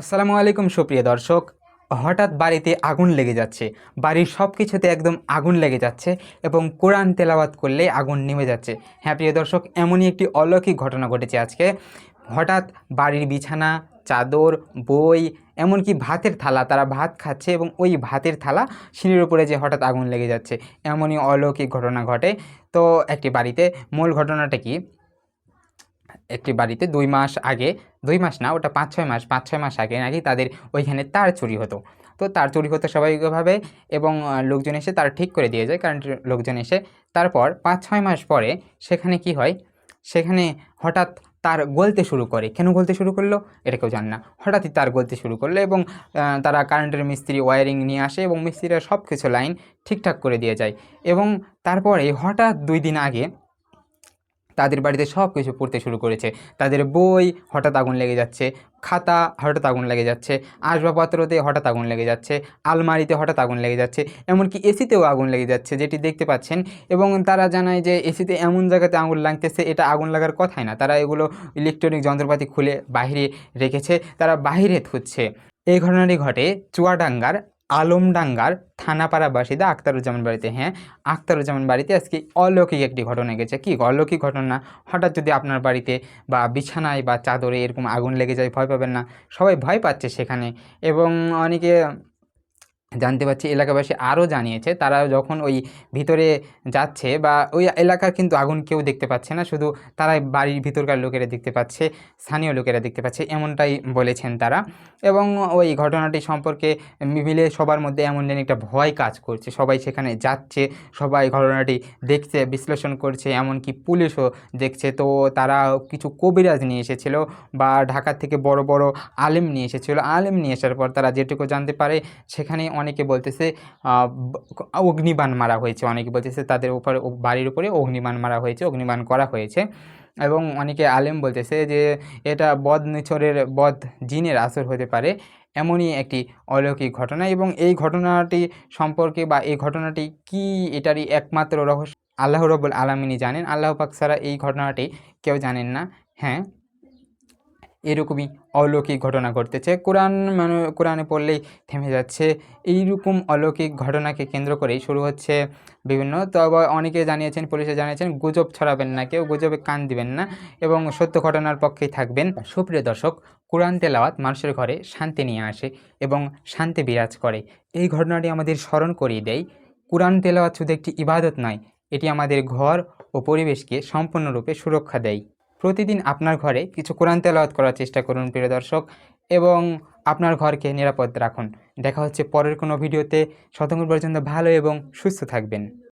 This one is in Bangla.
আসসালামু আলাইকুম সুপ্রিয় দর্শক। হঠাৎ বাড়িতে আগুন লেগে যাচ্ছে, বাড়ির সব কিছুতে একদম আগুন লেগে যাচ্ছে এবং কোরআন তেলাওয়াত করলেই আগুন নিভে যাচ্ছে। হ্যাঁ প্রিয় দর্শক, এমনই একটি অলৌকিক ঘটনা ঘটেছে আজকে। হঠাৎ বাড়ির বিছানা, চাদর, বই, এমনকি ভাতের থালা, তারা ভাত খাচ্ছে এবং ওই ভাতের থালা সিঁড়ির উপরে যে হঠাৎ আগুন লেগে যাচ্ছে, এমনই অলৌকিক ঘটনা ঘটে। তো একটি বাড়িতে, মূল ঘটনাটা কি, একটি বাড়িতে ২ মাস আগে, ২ মাস না, ওটা ৫-৬ মাস, ৫-৬ মাস আগে নাকি তাদের ওইখানে তার চুরি হতো। তো তার চুরি হতো স্বাভাবিকভাবে এবং লোকজন এসে তার ঠিক করে দিয়ে যায়, কারেন্টের লোকজন এসে। তারপর ৫-৬ মাস পরে সেখানে কি হয়, সেখানে হঠাৎ তার গলতে শুরু করে। কেন গলতে শুরু করলো এটা কেউ জানে না, হঠাৎই তার গলতে শুরু করলো এবং তারা কারেন্টের মিস্ত্রি ওয়্যারিং নিয়ে আসে এবং মিস্ত্রিরা সব কিছু লাইন ঠিকঠাক করে দিয়ে যায়। এবং তারপরে হঠাৎ ২ দিন আগে তাদের বাড়িতে সব কিছু পড়তে শুরু করেছে। তাদের বই হঠাৎ আগুন লেগে যাচ্ছে, খাতা হঠাৎ আগুন লেগে যাচ্ছে, আসবাবপত্রতে হঠাৎ আগুন লেগে যাচ্ছে, আলমারিতে হঠাৎ আগুন লেগে যাচ্ছে, এমনকি এসিতেও আগুন লেগে যাচ্ছে, যেটি দেখতে পাচ্ছেন। এবং তারা জানায় যে এসিতে এমন জায়গাতে আগুন লাগতেছে, এটা আগুন লাগার কথাই না। তারা এগুলো ইলেকট্রনিক যন্ত্রপাতি খুলে বাহিরে রেখেছে, তারা বাহিরে থুচ্ছে। এই ঘটনাটি ঘটে চুয়াডাঙ্গার আলমডাঙ্গার থানাপাড়া বাসিন্দা আখতারুজ্জামান বাড়িতে। হ্যাঁ, আখতারুজ্জামান বাড়িতে আজকে অলৌকিক একটি ঘটনা গেছে। কি অলৌকিক ঘটনা? হঠাৎ যদি আপনার বাড়িতে বা বিছানায় বা চাদরে এরকম আগুন লেগে যায়, ভয় পাবেন না। সবাই ভয় পাচ্ছে সেখানে। এবং অনেকে জানতে পারছি, এলাকাবাসী আরও জানিয়েছে, তারা যখন ওই ভিতরে যাচ্ছে বা ওই এলাকার কিন্তু আগুন কেউ দেখতে পাচ্ছে না, শুধু তারাই বাড়ির ভিতরকার লোকেরা দেখতে পাচ্ছে, স্থানীয় লোকেরা দেখতে পাচ্ছে, এমনটাই বলেছেন তারা। এবং ওই ঘটনাটি সম্পর্কে মিলে সবার মধ্যে এমন যেন একটা ভয় কাজ করছে। সবাই সেখানে যাচ্ছে, সবাই ঘটনাটি দেখছে, বিশ্লেষণ করছে, এমনকি পুলিশও দেখছে। তো তারা কিছু কবিরাজ নিয়ে এসেছিলো বা ঢাকা থেকে বড় বড় আলেম নিয়ে এসেছিলো। আলেম নিয়ে আসার পর তারা যেটুকু জানতে পারে, সেখানে অনেকে বলতেছে অগ্নিবাণ মারা হয়েছে, অনেকে বলতেছে তাদের উপরে, বাড়ির উপরে অগ্নিবাণ মারা হয়েছে, অগ্নিবাণ করা হয়েছে। এবং অনেকে আলেম বলতেছে যে এটা বদ নিছরের, বদ জিনের আসর হতে পারে। এমনই একটি অলৌকিক ঘটনা। এবং এই ঘটনাটি সম্পর্কে বা এই ঘটনাটি কি, এটারই একমাত্র রহস্য আল্লাহ রাব্বুল আলামিনই জানেন। আল্লাহ পাক ছাড়া এই ঘটনাটি কেউ জানেন না। হ্যাঁ, এরকমই অলৌকিক ঘটনা ঘটতেছে। কোরআনে পড়লেই থেমে যাচ্ছে। এইরকম অলৌকিক ঘটনাকে কেন্দ্র করেই শুরু হচ্ছে বিভিন্ন। তবে অনেকে জানিয়েছেন, পুলিশে জানিয়েছেন, গুজব ছড়াবেন না, কেউ গুজবে কান দিবেন না এবং সত্য ঘটনার পক্ষেই থাকবেন। সুপ্রিয় দর্শক, কোরআন তেলাওয়াত মানুষের ঘরে শান্তি নিয়ে আসে এবং শান্তি বিরাজ করে। এই ঘটনাটি আমাদের স্মরণ করিয়ে দেয়, কোরআন তেলাওয়াত শুধু একটি ইবাদত নয়, এটি আমাদের ঘর ও পরিবেশকে সম্পূর্ণরূপে সুরক্ষা দেয়। প্রতিদিন আপনার ঘরে কিছু কোরআন তেলাওয়াত করার চেষ্টা করুন প্রিয় দর্শক, এবং আপনার ঘরকে নিরাপদ রাখুন। দেখা হচ্ছে পরের কোনো ভিডিওতে। ততক্ষণ পর্যন্ত ভালো এবং সুস্থ থাকবেন।